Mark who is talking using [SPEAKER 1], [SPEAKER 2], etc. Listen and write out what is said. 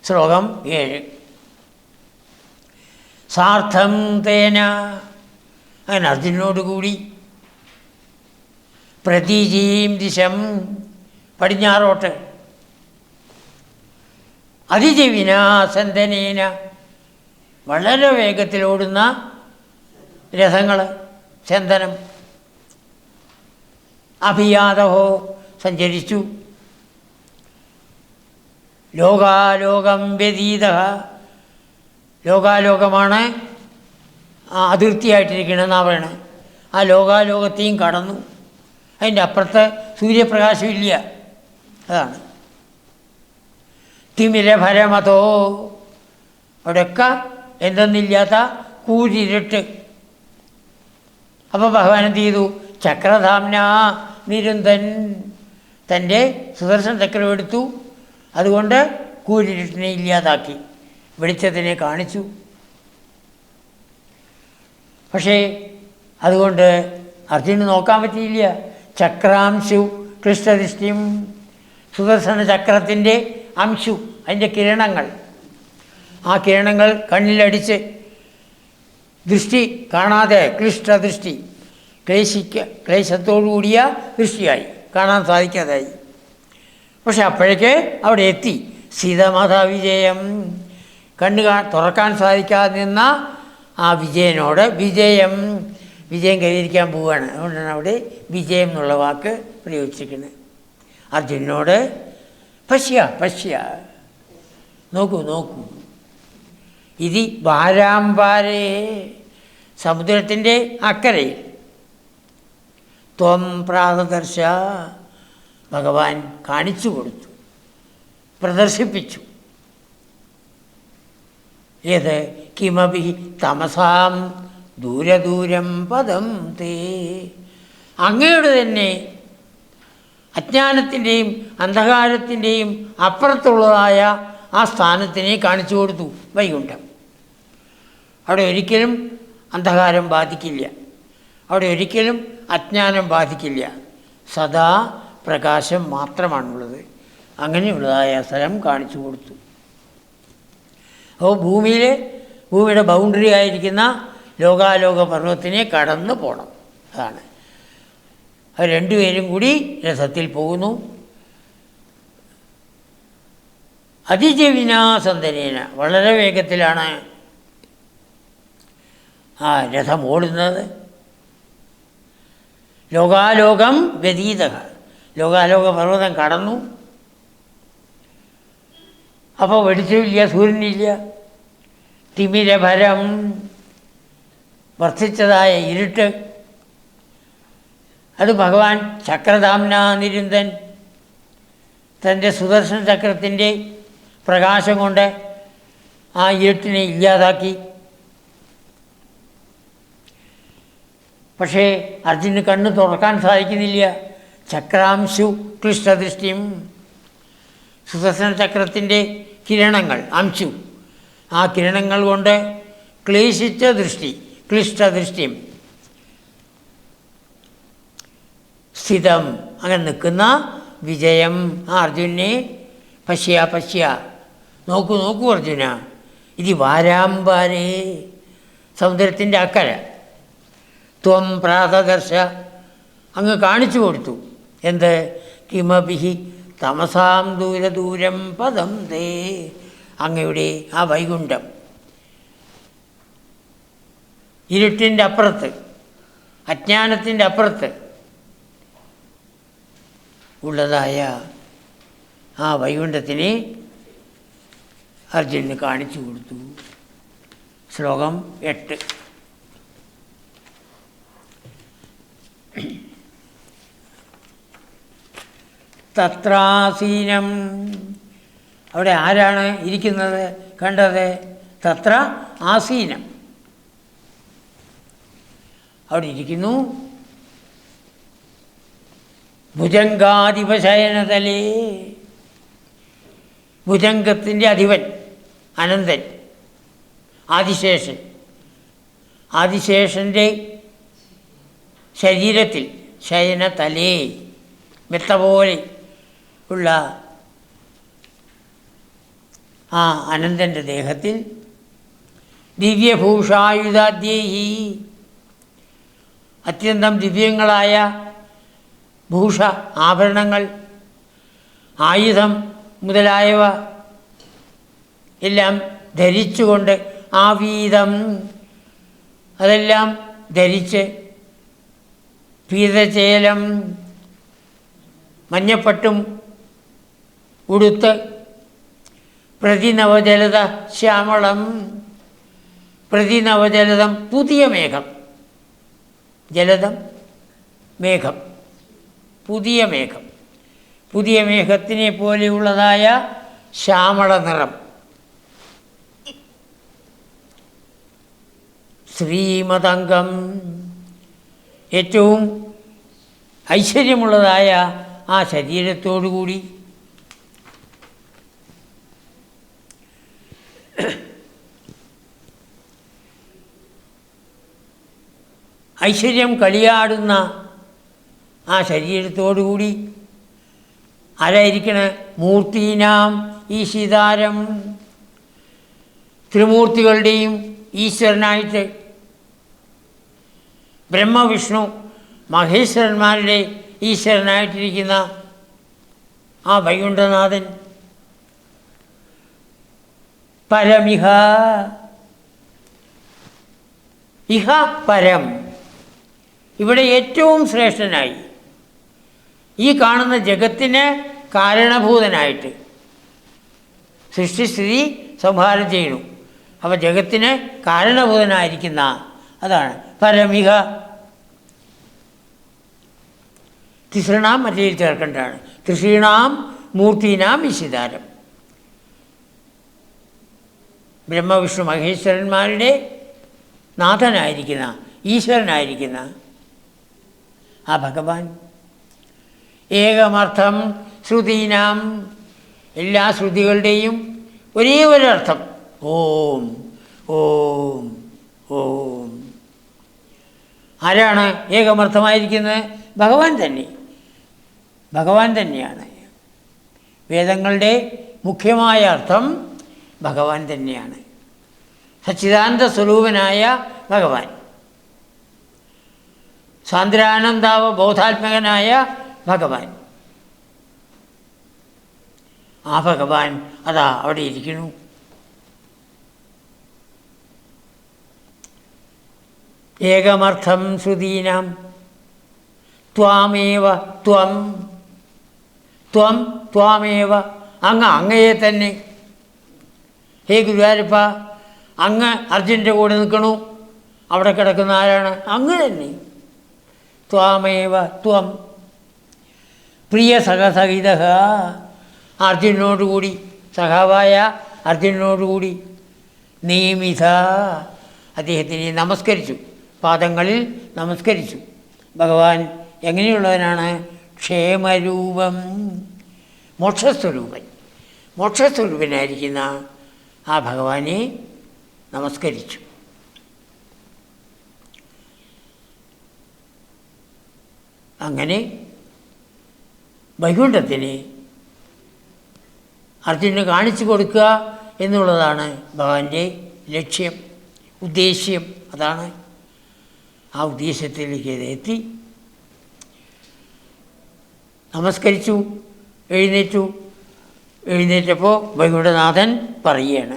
[SPEAKER 1] ശ്ലോകം 7. സാർത്ഥം തേന, അങ്ങനെ അർജുനോടുകൂടി പ്രതീചീം ദിശം, പടിഞ്ഞാറോട്ട്, അതിജീവിനാസന്തനേന, വളരെ വേഗത്തിലോടുന്ന രഥങ്ങൾ, ചന്ദനം, അഭിയാതഹോ, സഞ്ചരിച്ചു. ലോകാലോകം വ്യതീത, ലോകാലോകമാണ് അതിർത്തിയായിട്ടിരിക്കണമെന്നാണ് പറയണത്. ആ ലോകാലോകത്തെയും കടന്നു. അതിൻ്റെ അപ്പുറത്ത് സൂര്യപ്രകാശമില്ല. അതാണ് തിമിരഭരമതോ, അവിടെയൊക്കെ എന്തെന്നില്ലാത്ത കൂരിരുട്ട്. അപ്പോൾ ഭഗവാൻ എന്ത് ചെയ്തു? ചക്രധാംന നിരുന്തൻ, തൻ്റെ സുദർശന ചക്രം എടുത്തു. അതുകൊണ്ട് കൂരിരുട്ടിനെ ഇല്ലാതാക്കി, വെളിച്ചത്തിനെ കാണിച്ചു. പക്ഷേ അതുകൊണ്ട് അർജുനന് നോക്കാൻ പറ്റിയില്ല. ചക്രാംശു കൃഷ്ണദൃഷ്ടിയും, സുദർശന ചക്രത്തിൻ്റെ അംശു, അതിൻ്റെ കിരണങ്ങൾ, ആ കിരണങ്ങൾ കണ്ണിലടിച്ച് ദൃഷ്ടി കാണാതെ, ക്ലിഷ്ടദൃഷ്ടി, ക്ലേശത്തോടുകൂടിയ ദൃഷ്ടിയായി, കാണാൻ സാധിക്കാതായി. പക്ഷെ അപ്പോഴേക്ക് അവിടെ എത്തി. സീതമാതാവിജയം, കണ്ണ് തുറക്കാൻ സാധിക്കാതെ നിന്ന ആ വിജയനോട് വിജയം കൈവരിക്കാൻ പോവുകയാണ്. അതുകൊണ്ടാണ് അവിടെ വിജയം എന്നുള്ള വാക്ക് പ്രയോഗിച്ചിരിക്കുന്നത്. അർജുനനോട് പശ്യ, നോക്കൂ, ഇത് വാരാമ്പാരേ, സമുദ്രത്തിൻ്റെ അക്കരയിൽ, ത്വം പ്രാതദർശ, ഭഗവാൻ കാണിച്ചു കൊടുത്തു, പ്രദർശിപ്പിച്ചു. ഏത്? കിമപി തമസാം ദൂരദൂരം പദം തേ, അങ്ങയുടെ തന്നെ അജ്ഞാനത്തിൻ്റെയും അന്ധകാരത്തിൻ്റെയും അപ്പുറത്തുള്ളതായ ആ സ്ഥാനത്തിനെ കാണിച്ചു കൊടുത്തു. വൈകുണ്ഠം. അവിടെ ഒരിക്കലും അന്ധകാരം ബാധിക്കില്ല, അവിടെ ഒരിക്കലും അജ്ഞാനം ബാധിക്കില്ല, സദാ പ്രകാശം മാത്രമാണുള്ളത്. അങ്ങനെയുള്ളതായ സ്ഥലം കാണിച്ചു കൊടുത്തു. അപ്പോൾ ഭൂമിയുടെ ബൗണ്ടറി ആയിരിക്കുന്ന ലോകാലോക പർവ്വത്തിനെ കടന്നു പോകണം. അതാണ്. അത് രണ്ടുപേരും കൂടി രഥത്തിൽ പോകുന്നു. അതിജീവിനാസന്തനേന, വളരെ വേഗത്തിലാണ് ആ രഥം ഓടുന്നത്. ലോകാലോകം വ്യതീത, ലോകാലോക പർവ്വതം കടന്നു. അപ്പോൾ വെളിച്ചമില്ല, സൂര്യനില്ല. തിമിരഭരം, വർദ്ധിച്ചതായ ഇരുട്ട്. അത് ഭഗവാൻ ചക്രധാംന നിരുന്തൻ, തൻ്റെ സുദർശന ചക്രത്തിൻ്റെ പ്രകാശം കൊണ്ട് ആ ഇരുട്ടിനെ ഇല്ലാതാക്കി. പക്ഷേ അർജുനന് കണ്ണ് തുറക്കാൻ സാധിക്കുന്നില്ല. ചക്രാംശു ക്ലിഷ്ടദൃഷ്ടിയും, സുദർശന ചക്രത്തിൻ്റെ കിരണങ്ങൾ, അംശു, ആ കിരണങ്ങൾ കൊണ്ട് ക്ലേശിച്ച ദൃഷ്ടി, ക്ലിഷ്ടദൃഷ്ടിയും സ്ഥിതം, അങ്ങനെ നിൽക്കുന്ന വിജയം ആ അർജുനെ പശ്യ, നോക്കൂ അർജുന, ഇത് വാരാമ്പാരേ, സമുദ്രത്തിൻ്റെ അക്കര, ത്വം പ്രാതദർശ, അങ്ങ് കാണിച്ചു കൊടുത്തു. എന്ത്? കിമപിഹി തമസാം ദൂരദൂരം പദം തേ, അങ്ങയുടെ ആ വൈകുണ്ഠം, ഇരുട്ടിൻ്റെ അപ്പുറത്ത്, അജ്ഞാനത്തിൻ്റെ അപ്പുറത്ത് ഉള്ളതായ ആ വൈകുണ്ഠത്തിനെ അർജുനന് കാണിച്ചു കൊടുത്തു. ശ്ലോകം 8. തത്രാസീനം, അവിടെ ആരാണ് ഇരിക്കുന്നത് കണ്ടത്? തത്ര ആസീനം, അവിടെ ഇരിക്കുന്നു. ഭുജംഗാധിപശയനതലേ, ഭുജംഗത്തിൻ്റെ അധിപൻ അനന്തൻ ആദിശേഷൻ, ആദിശേഷൻ്റെ ശരീരത്തിൽ ശയനതലേ, മെത്ത പോലെ ഉള്ള ആ അനന്തൻ്റെ ദേഹത്തിൽ ദിവ്യഭൂഷായുധാദ്യേഹി അത്യന്തം ദിവ്യങ്ങളായ ഭൂഷ ആഭരണങ്ങൾ, ആയുധം മുതലായവ എല്ലാം ധരിച്ചുകൊണ്ട് ആവീതം അതെല്ലാം ധരിച്ച് പീതചേലം മഞ്ഞപ്പട്ടും ഉടുത്ത് പ്രതിനവജലത ശ്യാമളം പ്രതിനവജലതം പുതിയ മേഘം, ജലതം മേഘം, പുതിയ മേഘം, പുതിയ മേഘത്തിനെ പോലെയുള്ളതായ ശ്യാമള നിറം, ശ്രീമതംഗം ഏറ്റവും ഐശ്വര്യമുള്ളതായ ആ ശരീരത്തോടുകൂടി ഐശ്വര്യം കളിയാടുന്ന ആ ശരീരത്തോടുകൂടി ആരായിരിക്കണ മൂർത്തീനാം ഈശിതാരം ത്രിമൂർത്തികളുടെയും ഈശ്വരനായിട്ട് ബ്രഹ്മവിഷ്ണു മഹേശ്വരന്മാരുടെ ഈശ്വരനായിട്ടിരിക്കുന്ന ആ വൈകുണ്ഠനാഥൻ പരമിഹ ഇഹ പരം ഇവിടെ ഏറ്റവും ശ്രേഷ്ഠനായി ഈ കാണുന്ന ജഗത്തിന് കാരണഭൂതനായിട്ട് സൃഷ്ടിസ്ഥിതി സംഹാരം ചെയ്യണു. അപ്പോൾ ജഗത്തിന് കാരണഭൂതനായിരിക്കുന്ന അതാണ് പരമിഹ. തിസൃണാം മറ്റേയിൽ ചേർക്കേണ്ടതാണ്. ത്രിഷീണാം മൂർത്തീനാം വിശിതാരം ബ്രഹ്മവിഷ്ണു മഹേശ്വരന്മാരുടെ നാഥനായിരിക്കുന്ന ഈശ്വരനായിരിക്കുന്ന ആ ഭഗവാൻ ഏകമർത്ഥം ശ്രുതീനാം എല്ലാ ശ്രുതികളുടെയും ഒരേ ഒരർത്ഥം ഓം ഓം ഓം. ആരാണ് ഏകമർത്ഥമായിരിക്കുന്നത്? ഭഗവാൻ തന്നെ, ഭഗവാൻ തന്നെയാണ്. വേദങ്ങളുടെ മുഖ്യമായ അർത്ഥം ഭഗവാൻ തന്നെയാണ്. സച്ചിദാനന്ദ സ്വരൂപനായ ഭഗവാൻ, സാന്ദ്രാനന്ദാവ ബോധാത്മകനായ ഭഗവാൻ. ആ ഭഗവാൻ അതാ അവിടെ ഇരിക്കുന്നു. ഏകമർത്ഥം ശ്രുതീനാം ത്വാമേവ ത്വം ത്വം ത്വാമേവ അങ്ങയെ തന്നെ. ഹേ ഗുരുവായൂരപ്പ, അങ്ങ് അർജുൻ്റെ കൂടെ നിൽക്കണു. അവിടെ കിടക്കുന്ന ആരാണ്? അങ്ങ് തന്നെ. ത്വാമേവ ത്വം പ്രിയ സഹസഹിത അർജുനോടുകൂടി, സഖാവായ അർജുനോടുകൂടി നിയമിത അദ്ദേഹത്തിനെ നമസ്കരിച്ചു, പാദങ്ങളിൽ നമസ്കരിച്ചു. ഭഗവാൻ എങ്ങനെയുള്ളവനാണ്? ക്ഷേമരൂപം, മോക്ഷസ്വരൂപൻ, മോക്ഷസ്വരൂപനായിരിക്കുന്ന ആ ഭഗവാനെ നമസ്കരിച്ചു. അങ്ങനെ വൈകുണ്ഠത്തിന് അർജുനന് കാണിച്ചു കൊടുക്കുക എന്നുള്ളതാണ് ഭഗവാന്റെ ലക്ഷ്യം, ഉദ്ദേശ്യം. അതാണ് ആ ഉദ്ദേശത്തിലേക്ക് എത്തി. നമസ്കരിച്ചു, എഴുന്നേറ്റപ്പോൾ വൈകുണ്ഠനാഥൻ പറയുകയാണ്,